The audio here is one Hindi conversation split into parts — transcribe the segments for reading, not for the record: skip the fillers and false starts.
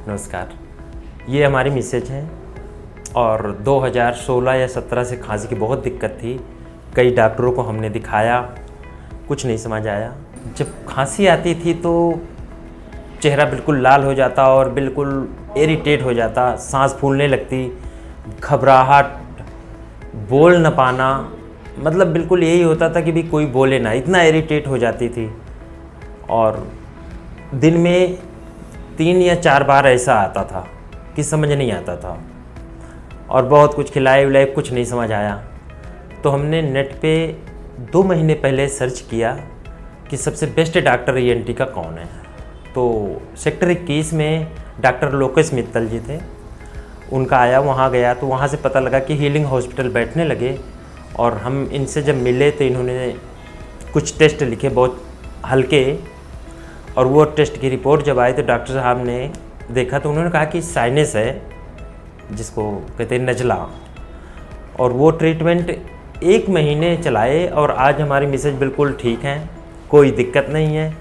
नमस्कार। ये हमारी मिसेज हैं और 2016 या 17 से खांसी की बहुत दिक्कत थी। कई डॉक्टरों को हमने दिखाया, कुछ नहीं समझ आया। जब खांसी आती थी तो चेहरा बिल्कुल लाल हो जाता और बिल्कुल इरिटेट हो जाता, सांस फूलने लगती, घबराहट, बोल न पाना, मतलब बिल्कुल यही होता था कि भी कोई बोले ना, इतना इरिटेट हो जाती थी। और दिन में 3 या 4 बार ऐसा आता था कि समझ नहीं आता था और बहुत कुछ खिलाए विलाए, कुछ नहीं समझ आया। तो हमने नेट पे 2 महीने पहले सर्च किया कि सबसे बेस्ट डॉक्टर ईएनटी का कौन है। तो सेक्टर 21 में डॉक्टर लोकेश मित्तल जी थे, उनका आया, वहाँ गया तो वहाँ से पता लगा कि हीलिंग हॉस्पिटल बैठने लगे। और हम इनसे जब मिले तो इन्होंने कुछ टेस्ट लिखे बहुत हल्के, और वो टेस्ट की रिपोर्ट जब आई तो डॉक्टर साहब ने देखा तो उन्होंने कहा कि साइनस है, जिसको कहते हैं नज़ला। और वो ट्रीटमेंट 1 महीने चलाए और आज हमारी मिसेज बिल्कुल ठीक हैं, कोई दिक्कत नहीं है।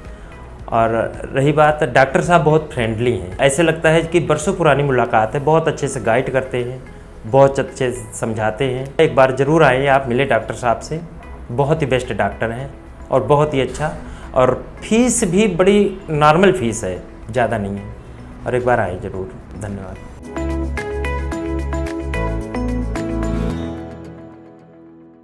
और रही बात, डॉक्टर साहब बहुत फ्रेंडली हैं, ऐसे लगता है कि बरसों पुरानी मुलाकात है, बहुत अच्छे से गाइड करते हैं, बहुत अच्छे से समझाते हैं। एक बार ज़रूर आइए, आप मिले डॉक्टर साहब से, बहुत ही बेस्ट डॉक्टर हैं और बहुत ही अच्छा। और फीस भी बड़ी नॉर्मल फीस है, ज़्यादा नहीं है। और एक बार आए ज़रूर। धन्यवाद।